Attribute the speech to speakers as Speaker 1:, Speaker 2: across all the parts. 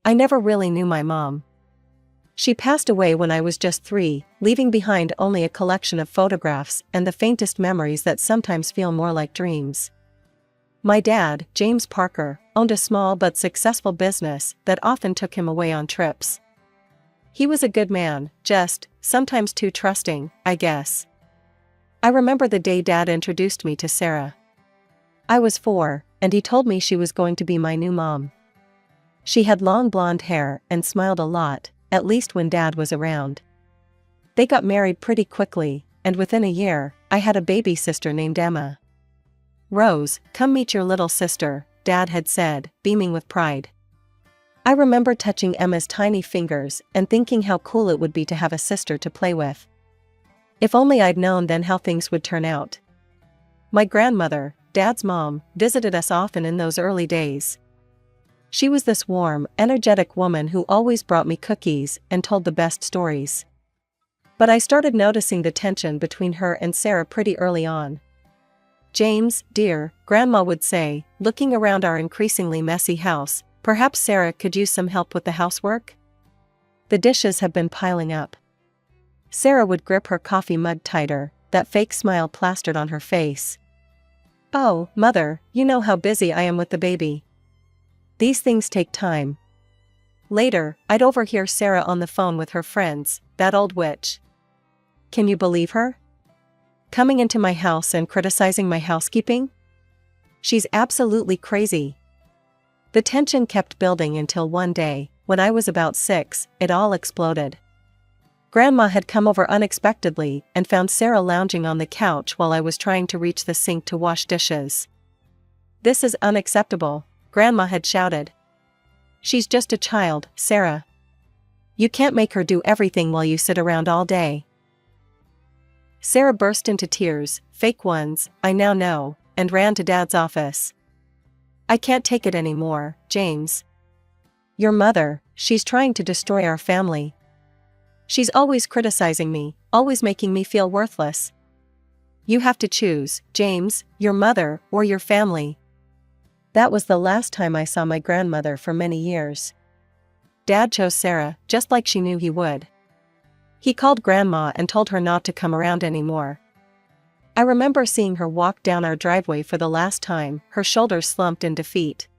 Speaker 1: I never really knew my mom. She passed away when I was just 3, leaving behind only a collection of photographs and the faintest memories that sometimes feel more like dreams. My dad, James Parker, owned a small but successful business that often took him away on trips. He was a good man, just, sometimes too trusting, I guess. I remember the day Dad introduced me to Sarah. I was 4, and he told me she was going to be my new mom. She had long blonde hair and smiled a lot, at least when Dad was around. They got married pretty quickly, and within a year, I had a baby sister named Emma. "Rose, come meet your little sister," Dad had said, beaming with pride. I remember touching Emma's tiny fingers and thinking how cool it would be to have a sister to play with. If only I'd known then how things would turn out. My grandmother, Dad's mom, visited us often in those early days. She was this warm, energetic woman who always brought me cookies and told the best stories. But I started noticing the tension between her and Sarah pretty early on. "James, dear," Grandma would say, looking around our increasingly messy house, "perhaps Sarah could use some help with the housework? The dishes have been piling up." Sarah would grip her coffee mug tighter, that fake smile plastered on her face. "Oh, Mother, you know how busy I am with the baby. These things take time." Later, I'd overhear Sarah on the phone with her friends, that old witch. Can you believe her? Coming into my house and criticizing my housekeeping? She's absolutely crazy. The tension kept building until one day, when I was about 6, it all exploded. Grandma had come over unexpectedly and found Sarah lounging on the couch while I was trying to reach the sink to wash dishes. "This is unacceptable," Grandma had shouted. "She's just a child, Sarah. You can't make her do everything while you sit around all day." Sarah burst into tears, fake ones, I now know, and ran to Dad's office. "I can't take it anymore, James. Your mother, she's trying to destroy our family. She's always criticizing me, always making me feel worthless. You have to choose, James, your mother or your family." That was the last time I saw my grandmother for many years. Dad chose Sarah, just like she knew he would. He called Grandma and told her not to come around anymore. I remember seeing her walk down our driveway for the last time, her shoulders slumped in defeat.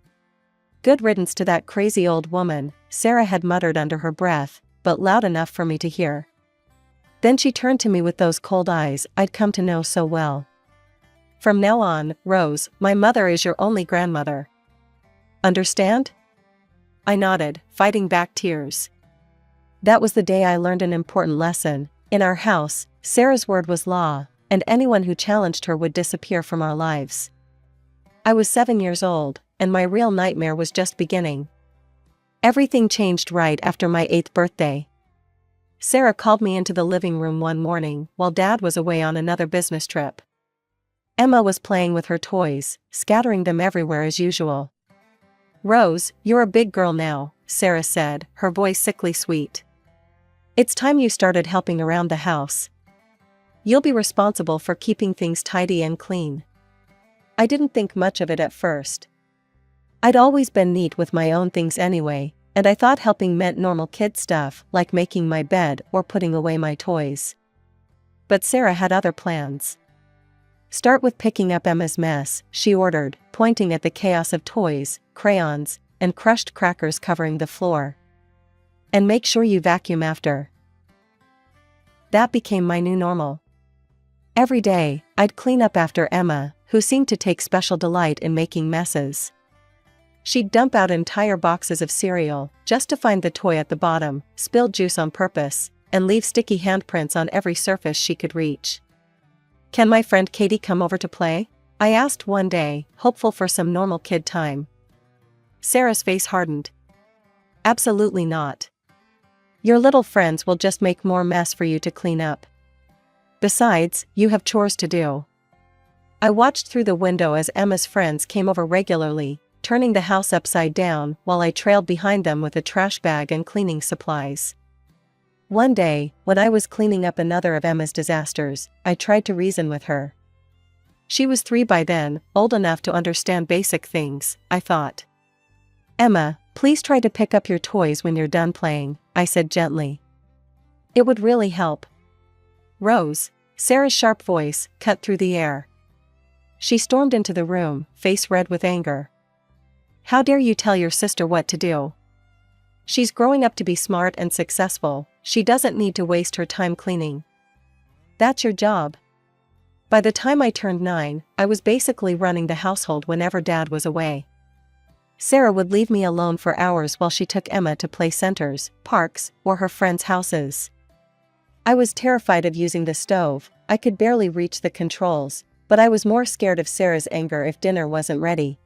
Speaker 1: "Good riddance to that crazy old woman," Sarah had muttered under her breath, but loud enough for me to hear. Then she turned to me with those cold eyes I'd come to know so well. "From now on, Rose, my mother is your only grandmother. Understand?" I nodded, fighting back tears. That was the day I learned an important lesson. In our house, Sarah's word was law, and anyone who challenged her would disappear from our lives. I was 7 years old, and my real nightmare was just beginning. Everything changed right after my 8th birthday. Sarah called me into the living room one morning while Dad was away on another business trip. Emma was playing with her toys, scattering them everywhere as usual. "Rose, you're a big girl now," Sarah said, her voice sickly sweet. "It's time you started helping around the house. You'll be responsible for keeping things tidy and clean." I didn't think much of it at first. I'd always been neat with my own things anyway, and I thought helping meant normal kid stuff like making my bed or putting away my toys. But Sarah had other plans. "Start with picking up Emma's mess," she ordered, pointing at the chaos of toys, crayons, and crushed crackers covering the floor. "And make sure you vacuum after." That became my new normal. Every day, I'd clean up after Emma, who seemed to take special delight in making messes. She'd dump out entire boxes of cereal, just to find the toy at the bottom, spill juice on purpose, and leave sticky handprints on every surface she could reach. "Can my friend Katie come over to play?" I asked one day, hopeful for some normal kid time. Sarah's face hardened. "Absolutely not. Your little friends will just make more mess for you to clean up. Besides, you have chores to do." I watched through the window as Emma's friends came over regularly, turning the house upside down while I trailed behind them with a trash bag and cleaning supplies. One day, when I was cleaning up another of Emma's disasters, I tried to reason with her. She was 3 by then, old enough to understand basic things, I thought. "Emma, Please try to pick up your toys when you're done playing, I said gently. It would really help. Rose, Sarah's sharp voice cut through the air. She stormed into the room, face red with anger. How dare you tell your sister what to do? She's growing up to be smart and successful, she doesn't need to waste her time cleaning. That's your job. By the time I turned 9, I was basically running the household whenever Dad was away. Sarah would leave me alone for hours while she took Emma to play centers, parks, or her friends' houses. I was terrified of using the stove, I could barely reach the controls, but I was more scared of Sarah's anger if dinner wasn't ready.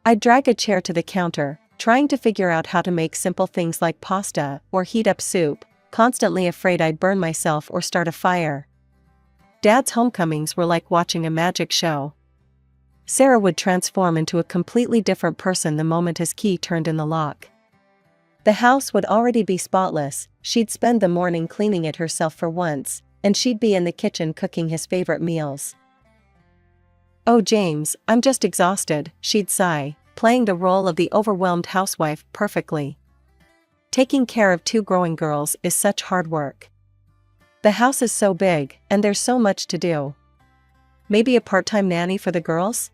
Speaker 1: I'd drag a chair to the counter, trying to figure out how to make simple things like pasta or heat up soup, constantly afraid I'd burn myself or start a fire. Dad's homecomings were like watching a magic show. Sarah would transform into a completely different person the moment his key turned in the lock. The house would already be spotless, she'd spend the morning cleaning it herself for once, and she'd be in the kitchen cooking his favorite meals. Oh James, I'm just exhausted, she'd sigh, playing the role of the overwhelmed housewife perfectly. Taking care of 2 growing girls is such hard work. The house is so big, and there's so much to do. Maybe a part-time nanny for the girls?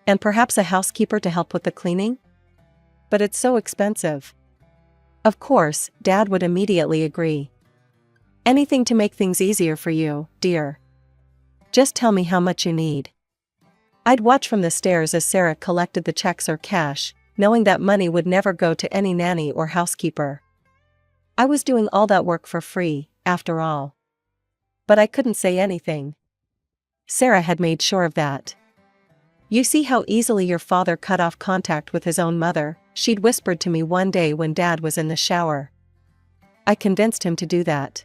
Speaker 1: And perhaps a housekeeper to help with the cleaning? But it's so expensive. Of course, Dad would immediately agree. Anything to make things easier for you, dear. Just tell me how much you need. I'd watch from the stairs as Sarah collected the checks or cash, knowing that money would never go to any nanny or housekeeper. I was doing all that work for free, after all. But I couldn't say anything. Sarah had made sure of that. You see how easily your father cut off contact with his own mother, she'd whispered to me one day when Dad was in the shower. I convinced him to do that.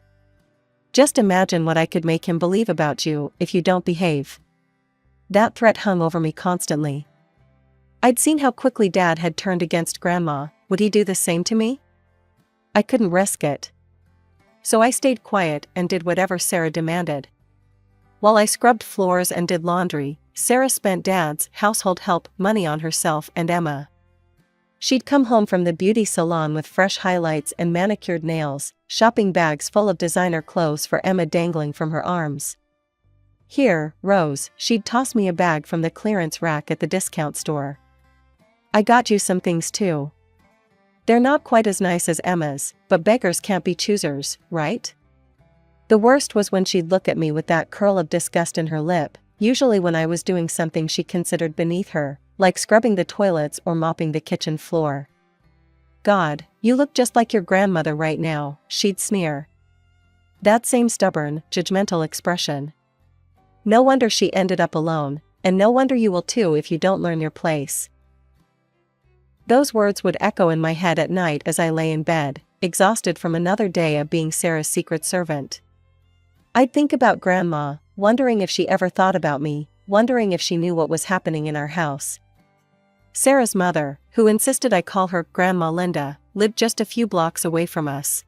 Speaker 1: Just imagine what I could make him believe about you if you don't behave. That threat hung over me constantly. I'd seen how quickly Dad had turned against Grandma, would he do the same to me? I couldn't risk it. So I stayed quiet and did whatever Sarah demanded. While I scrubbed floors and did laundry, Sarah spent Dad's household help money on herself and Emma. She'd come home from the beauty salon with fresh highlights and manicured nails, shopping bags full of designer clothes for Emma dangling from her arms. Here, Rose, she'd toss me a bag from the clearance rack at the discount store. I got you some things too. They're not quite as nice as Emma's, but beggars can't be choosers, right? The worst was when she'd look at me with that curl of disgust in her lip, usually when I was doing something she considered beneath her, like scrubbing the toilets or mopping the kitchen floor. God, you look just like your grandmother right now, she'd sneer. That same stubborn, judgmental expression. No wonder she ended up alone, and no wonder you will too if you don't learn your place. Those words would echo in my head at night as I lay in bed, exhausted from another day of being Sarah's secret servant. I'd think about Grandma, wondering if she ever thought about me, wondering if she knew what was happening in our house. Sarah's mother, who insisted I call her Grandma Linda, lived just a few blocks away from us.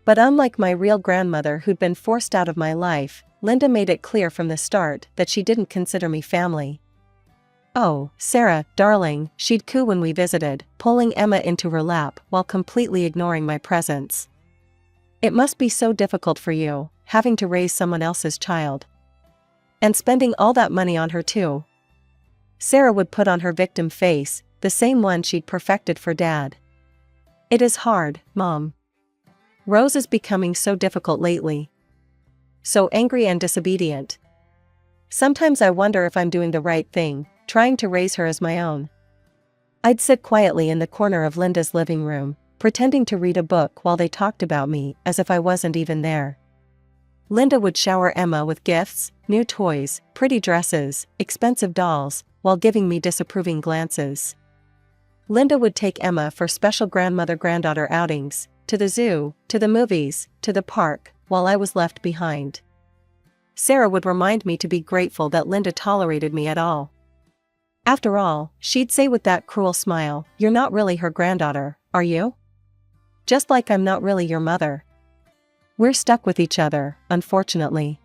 Speaker 1: But unlike my real grandmother who'd been forced out of my life, Linda made it clear from the start that she didn't consider me family. Oh, Sarah, darling, she'd coo when we visited, pulling Emma into her lap while completely ignoring my presence. It must be so difficult for you, having to raise someone else's child. And spending all that money on her too. Sarah would put on her victim face, the same one she'd perfected for Dad. It is hard, Mom. Rose is becoming so difficult lately. So angry and disobedient. Sometimes I wonder if I'm doing the right thing, trying to raise her as my own. I'd sit quietly in the corner of Linda's living room, pretending to read a book while they talked about me as if I wasn't even there. Linda would shower Emma with gifts, new toys, pretty dresses, expensive dolls, while giving me disapproving glances. Linda would take Emma for special grandmother-granddaughter outings, to the zoo, to the movies, to the park, while I was left behind. Sarah would remind me to be grateful that Linda tolerated me at all. After all, she'd say with that cruel smile, "You're not really her granddaughter, are you? Just like I'm not really your mother." We're stuck with each other, unfortunately.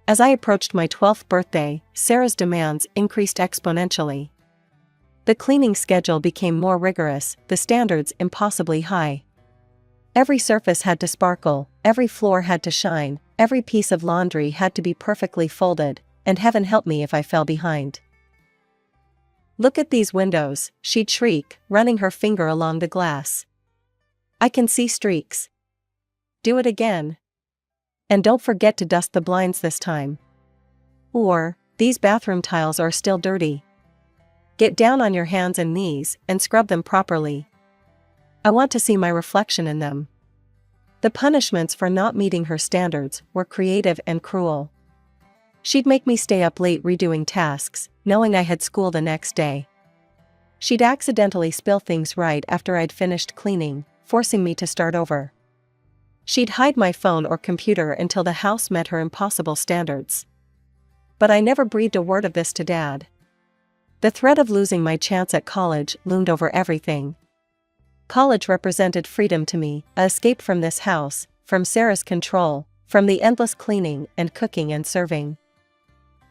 Speaker 1: As I approached my 12th birthday, Sarah's demands increased exponentially. The cleaning schedule became more rigorous, the standards impossibly high. Every surface had to sparkle, every floor had to shine, every piece of laundry had to be perfectly folded, and heaven help me if I fell behind. "Look at these windows," she'd shriek, running her finger along the glass. "I can see streaks. Do it again. And don't forget to dust the blinds this time." Or, "These bathroom tiles are still dirty. Get down on your hands and knees and scrub them properly. I want to see my reflection in them." The punishments for not meeting her standards were creative and cruel. She'd make me stay up late redoing tasks, knowing I had school the next day. She'd accidentally spill things right after I'd finished cleaning, forcing me to start over. She'd hide my phone or computer until the house met her impossible standards. But I never breathed a word of this to Dad. The threat of losing my chance at college loomed over everything. College represented freedom to me, an escape from this house, from Sarah's control, from the endless cleaning and cooking and serving.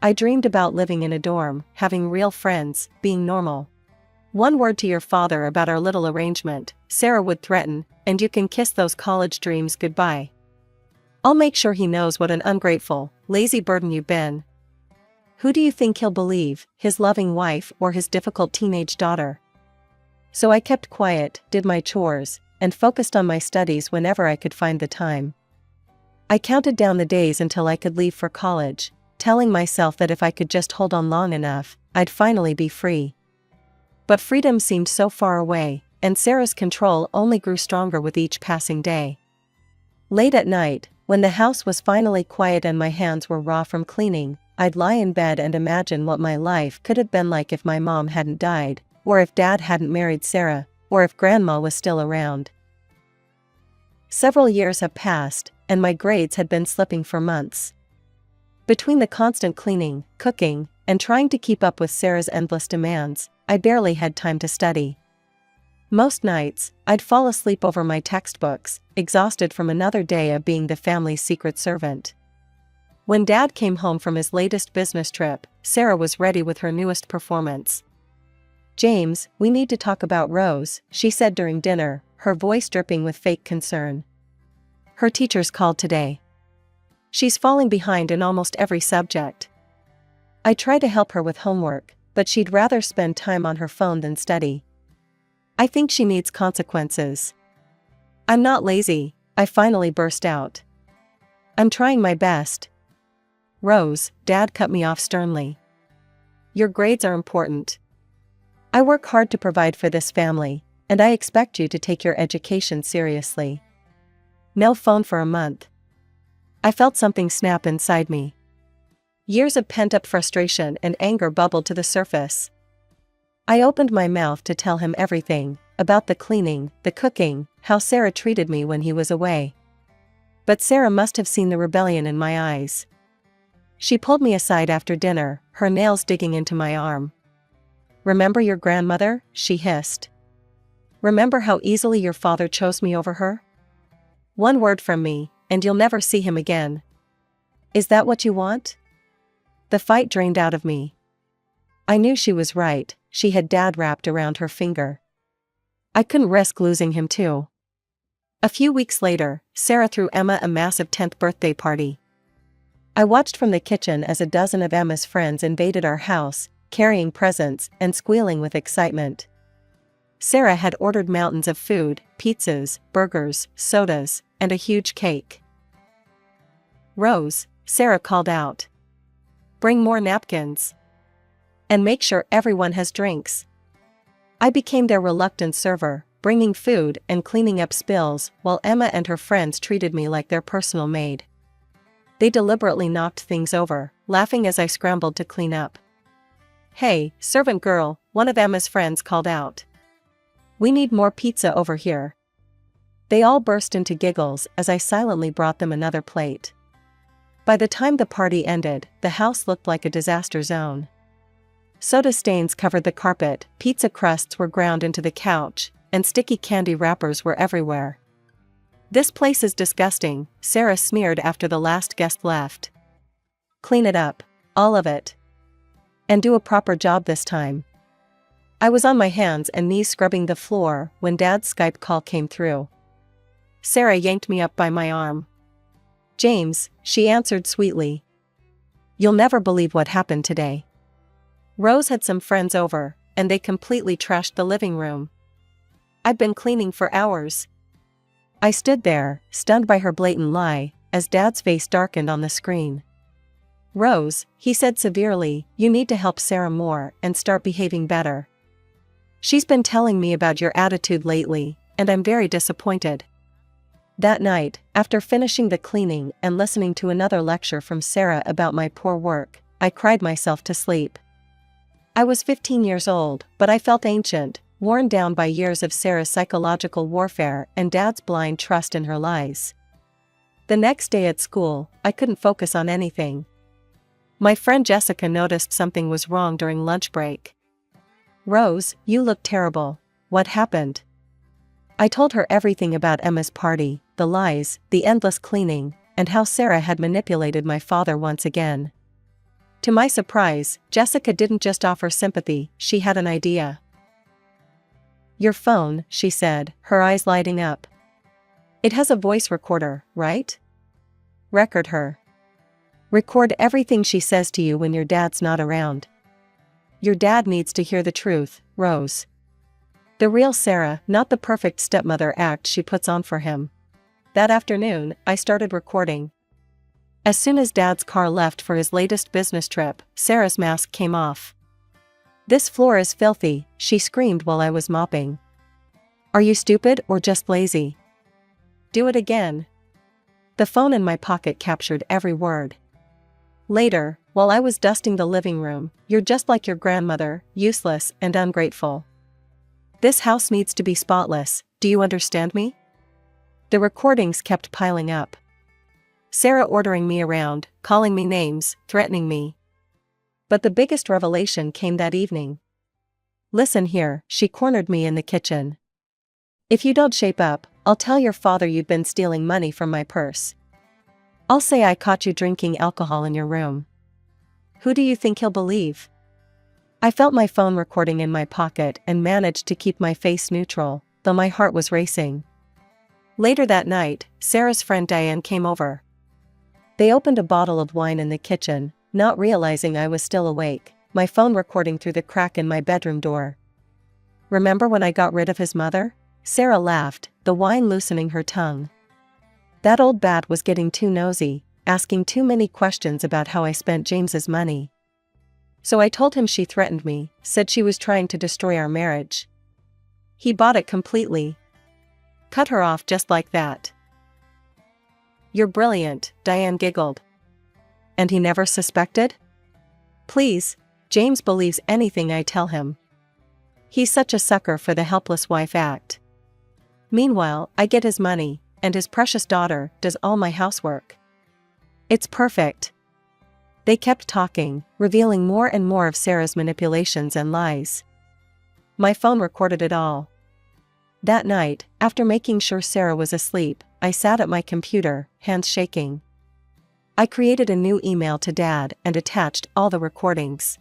Speaker 1: I dreamed about living in a dorm, having real friends, being normal. "One word to your father about our little arrangement," Sarah would threaten, "and you can kiss those college dreams goodbye. I'll make sure he knows what an ungrateful, lazy burden you've been." Who do you think he'll believe, his loving wife or his difficult teenage daughter? So I kept quiet, did my chores, and focused on my studies whenever I could find the time. I counted down the days until I could leave for college, telling myself that if I could just hold on long enough, I'd finally be free. But freedom seemed so far away, and Sarah's control only grew stronger with each passing day. Late at night, when the house was finally quiet and my hands were raw from cleaning, I'd lie in bed and imagine what my life could have been like if my mom hadn't died, or if Dad hadn't married Sarah, or if Grandma was still around. Several years have passed, and my grades had been slipping for months. Between the constant cleaning, cooking, and trying to keep up with Sarah's endless demands, I barely had time to study. Most nights, I'd fall asleep over my textbooks, exhausted from another day of being the family's secret servant. When Dad came home from his latest business trip, Sarah was ready with her newest performance. "James, we need to talk about Rose," she said during dinner, her voice dripping with fake concern. "Her teacher's called today. She's falling behind in almost every subject. I try to help her with homework, but she'd rather spend time on her phone than study. I think she needs consequences." "I'm not lazy," I finally burst out. "I'm trying my best." "Rose," Dad cut me off sternly. "Your grades are important. I work hard to provide for this family, and I expect you to take your education seriously. No phone for a month." I felt something snap inside me. Years of pent-up frustration and anger bubbled to the surface. I opened my mouth to tell him everything, about the cleaning, the cooking, how Sarah treated me when he was away. But Sarah must have seen the rebellion in my eyes. She pulled me aside after dinner, her nails digging into my arm. "Remember your grandmother?" she hissed. "Remember how easily your father chose me over her? One word from me, and you'll never see him again. Is that what you want?" The fight drained out of me. I knew she was right, she had Dad wrapped around her finger. I couldn't risk losing him too. A few weeks later, Sarah threw Emma a massive 10th birthday party. I watched from the kitchen as a dozen of Emma's friends invaded our house, carrying presents and squealing with excitement. Sarah had ordered mountains of food, pizzas, burgers, sodas, and a huge cake. "Rose," Sarah called out. "Bring more napkins. And make sure everyone has drinks." I became their reluctant server, bringing food and cleaning up spills, while Emma and her friends treated me like their personal maid. They deliberately knocked things over, laughing as I scrambled to clean up. "Hey, servant girl," one of Emma's friends called out. "We need more pizza over here." They all burst into giggles as I silently brought them another plate. By the time the party ended, the house looked like a disaster zone. Soda stains covered the carpet, pizza crusts were ground into the couch, and sticky candy wrappers were everywhere. "This place is disgusting," Sarah sneered after the last guest left. "Clean it up. All of it. And do a proper job this time." I was on my hands and knees scrubbing the floor when Dad's Skype call came through. Sarah yanked me up by my arm. "James," she answered sweetly. "You'll never believe what happened today." Rose had some friends over, and they completely trashed the living room. I'd been cleaning for hours. I stood there, stunned by her blatant lie, as Dad's face darkened on the screen. "Rose," he said severely, "you need to help Sarah more and start behaving better. She's been telling me about your attitude lately, and I'm very disappointed." That night, after finishing the cleaning and listening to another lecture from Sarah about my poor work, I cried myself to sleep. I was 15 years old, but I felt ancient, worn down by years of Sarah's psychological warfare and Dad's blind trust in her lies. The next day at school, I couldn't focus on anything. My friend Jessica noticed something was wrong during lunch break. "Rose, you look terrible. What happened?" I told her everything about Emma's party, the lies, the endless cleaning, and how Sarah had manipulated my father once again. To my surprise, Jessica didn't just offer sympathy, she had an idea. "Your phone," she said, her eyes lighting up. "It has a voice recorder, right? Record her. Record everything she says to you when your dad's not around. Your dad needs to hear the truth, Rose. The real Sarah, not the perfect stepmother act she puts on for him." That afternoon, I started recording. As soon as Dad's car left for his latest business trip, Sarah's mask came off. "This floor is filthy," she screamed while I was mopping. "Are you stupid or just lazy? Do it again." The phone in my pocket captured every word. Later, while I was dusting the living room, "You're just like your grandmother, useless and ungrateful. This house needs to be spotless, do you understand me?" The recordings kept piling up. Sarah ordering me around, calling me names, threatening me. But the biggest revelation came that evening. "Listen here," she cornered me in the kitchen. "If you don't shape up, I'll tell your father you've been stealing money from my purse. I'll say I caught you drinking alcohol in your room. Who do you think he'll believe?" I felt my phone recording in my pocket and managed to keep my face neutral, though my heart was racing. Later that night, Sarah's friend Diane came over. They opened a bottle of wine in the kitchen, not realizing I was still awake, my phone recording through the crack in my bedroom door. "Remember when I got rid of his mother?" Sarah laughed, the wine loosening her tongue. "That old bat was getting too nosy, asking too many questions about how I spent James's money. So I told him she threatened me, said she was trying to destroy our marriage. He bought it completely. Cut her off just like that." "You're brilliant," Diane giggled. "And he never suspected?" "Please, James believes anything I tell him. He's such a sucker for the helpless wife act. Meanwhile, I get his money, and his precious daughter does all my housework. It's perfect." They kept talking, revealing more and more of Sarah's manipulations and lies. My phone recorded it all. That night, after making sure Sarah was asleep, I sat at my computer, hands shaking. I created a new email to Dad and attached all the recordings.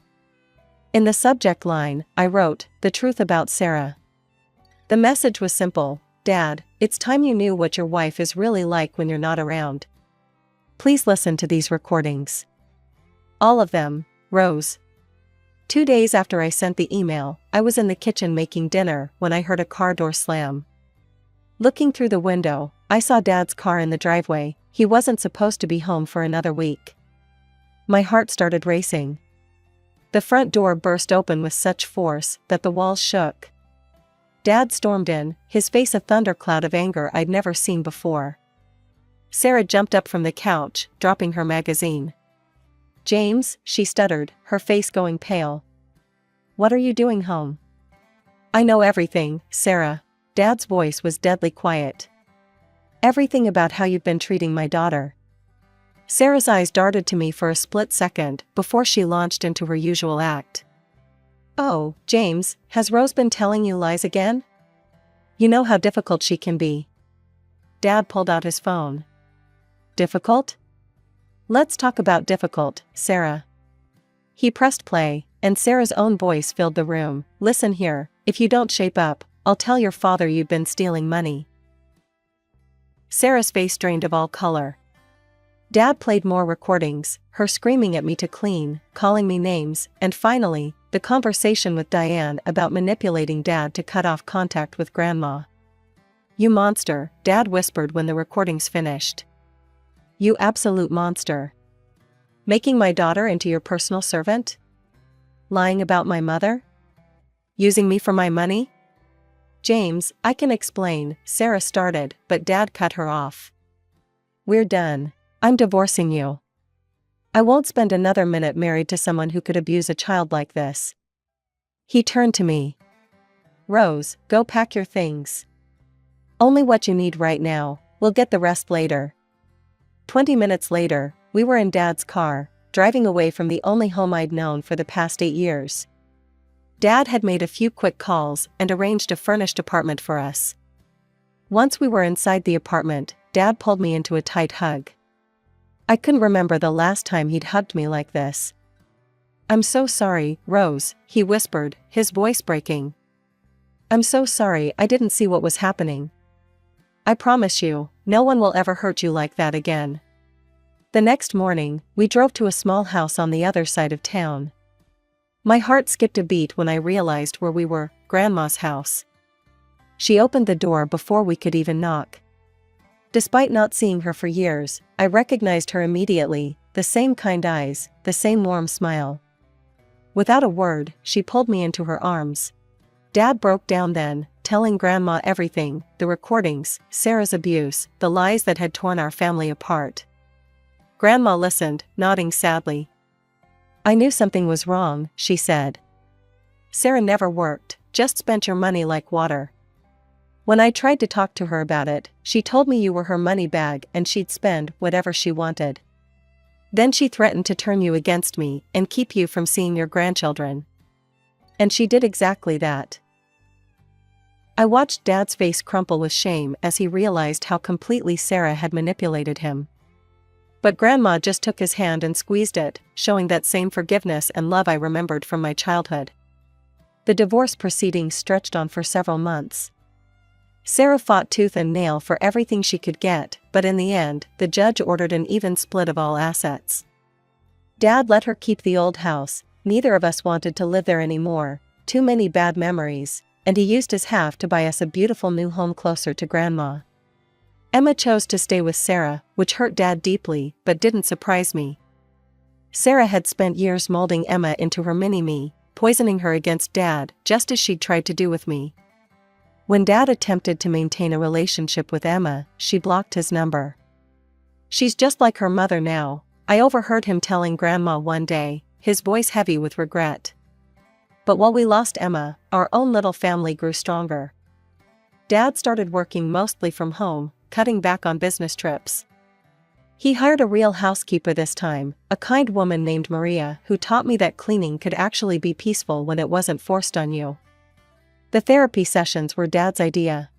Speaker 1: In the subject line, I wrote, "The truth about Sarah." The message was simple: "Dad, it's time you knew what your wife is really like when you're not around. Please listen to these recordings. All of them, Rose." 2 days after I sent the email, I was in the kitchen making dinner when I heard a car door slam. Looking through the window, I saw Dad's car in the driveway. He wasn't supposed to be home for another week. My heart started racing. The front door burst open with such force that the walls shook. Dad stormed in, his face a thundercloud of anger I'd never seen before. Sarah jumped up from the couch, dropping her magazine. "James," she stuttered, her face going pale. "What are you doing home?" "I know everything, Sarah." Dad's voice was deadly quiet. "Everything about how you've been treating my daughter." Sarah's eyes darted to me for a split second before she launched into her usual act. "Oh, James, has Rose been telling you lies again? You know how difficult she can be." Dad pulled out his phone. "Difficult? Let's talk about difficult, Sarah." He pressed play, and Sarah's own voice filled the room. "Listen here, if you don't shape up, I'll tell your father you've been stealing money." Sarah's face drained of all color. Dad played more recordings, her screaming at me to clean, calling me names, and finally, the conversation with Diane about manipulating Dad to cut off contact with Grandma. "You monster," Dad whispered when the recordings finished. "You absolute monster. Making my daughter into your personal servant? Lying about my mother? Using me for my money?" "James, I can explain," Sarah started, but Dad cut her off. "We're done. I'm divorcing you. I won't spend another minute married to someone who could abuse a child like this." He turned to me. "Rose, go pack your things. Only what you need right now, we'll get the rest later." 20 minutes later, we were in Dad's car, driving away from the only home I'd known for the past 8 years. Dad had made a few quick calls and arranged a furnished apartment for us. Once we were inside the apartment, Dad pulled me into a tight hug. I couldn't remember the last time he'd hugged me like this. "I'm so sorry, Rose," he whispered, his voice breaking. "I'm so sorry, I didn't see what was happening. I promise you, no one will ever hurt you like that again." The next morning, we drove to a small house on the other side of town. My heart skipped a beat when I realized where we were, Grandma's house. She opened the door before we could even knock. Despite not seeing her for years, I recognized her immediately, the same kind eyes, the same warm smile. Without a word, she pulled me into her arms. Dad broke down then, telling Grandma everything, the recordings, Sarah's abuse, the lies that had torn our family apart. Grandma listened, nodding sadly. "I knew something was wrong," she said. "Sarah never worked, just spent your money like water. When I tried to talk to her about it, she told me you were her money bag and she'd spend whatever she wanted. Then she threatened to turn you against me and keep you from seeing your grandchildren. And she did exactly that." I watched Dad's face crumple with shame as he realized how completely Sarah had manipulated him. But Grandma just took his hand and squeezed it, showing that same forgiveness and love I remembered from my childhood. The divorce proceedings stretched on for several months. Sarah fought tooth and nail for everything she could get, but in the end, the judge ordered an even split of all assets. Dad let her keep the old house, neither of us wanted to live there anymore, too many bad memories, and he used his half to buy us a beautiful new home closer to Grandma. Emma chose to stay with Sarah, which hurt Dad deeply, but didn't surprise me. Sarah had spent years molding Emma into her mini-me, poisoning her against Dad, just as she'd tried to do with me. When Dad attempted to maintain a relationship with Emma, she blocked his number. "She's just like her mother now," I overheard him telling Grandma one day, his voice heavy with regret. But while we lost Emma, our own little family grew stronger. Dad started working mostly from home, cutting back on business trips. He hired a real housekeeper this time, a kind woman named Maria, who taught me that cleaning could actually be peaceful when it wasn't forced on you. The therapy sessions were Dad's idea.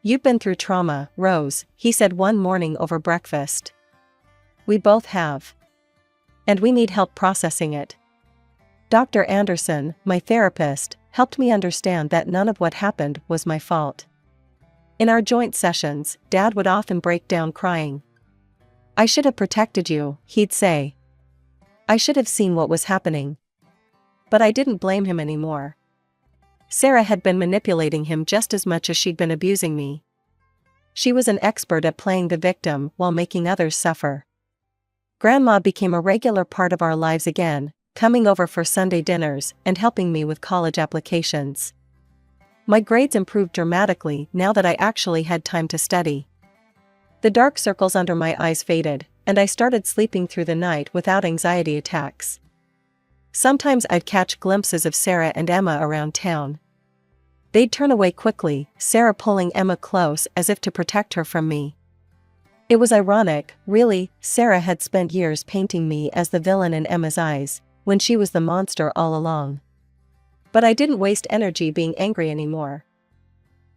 Speaker 1: "You've been through trauma, Rose," he said one morning over breakfast. "We both have. And we need help processing it." Dr. Anderson, my therapist, helped me understand that none of what happened was my fault. In our joint sessions, Dad would often break down crying. "I should have protected you," he'd say. "I should have seen what was happening." But I didn't blame him anymore. Sarah had been manipulating him just as much as she'd been abusing me. She was an expert at playing the victim while making others suffer. Grandma became a regular part of our lives again, coming over for Sunday dinners and helping me with college applications. My grades improved dramatically now that I actually had time to study. The dark circles under my eyes faded, and I started sleeping through the night without anxiety attacks. Sometimes I'd catch glimpses of Sarah and Emma around town. They'd turn away quickly, Sarah pulling Emma close as if to protect her from me. It was ironic, really. Sarah had spent years painting me as the villain in Emma's eyes, when she was the monster all along. But I didn't waste energy being angry anymore.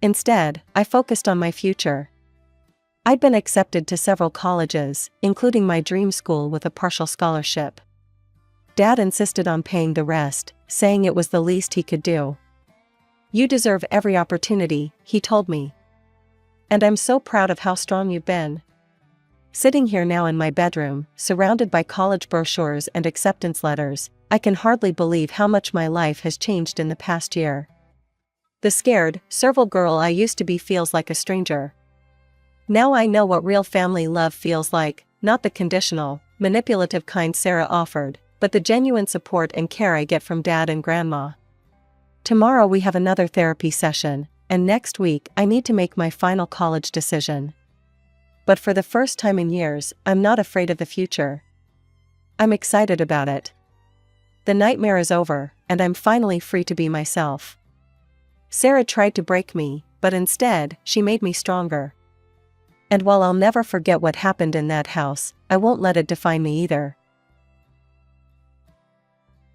Speaker 1: Instead, I focused on my future. I'd been accepted to several colleges, including my dream school with a partial scholarship. Dad insisted on paying the rest, saying it was the least he could do. "You deserve every opportunity," he told me. "And I'm so proud of how strong you've been." Sitting here now in my bedroom, surrounded by college brochures and acceptance letters, I can hardly believe how much my life has changed in the past year. The scared, servile girl I used to be feels like a stranger. Now I know what real family love feels like, not the conditional, manipulative kind Sarah offered, but the genuine support and care I get from Dad and Grandma. Tomorrow we have another therapy session, and next week I need to make my final college decision. But for the first time in years, I'm not afraid of the future. I'm excited about it. The nightmare is over, and I'm finally free to be myself. Sarah tried to break me, but instead, she made me stronger. And while I'll never forget what happened in that house, I won't let it define me either.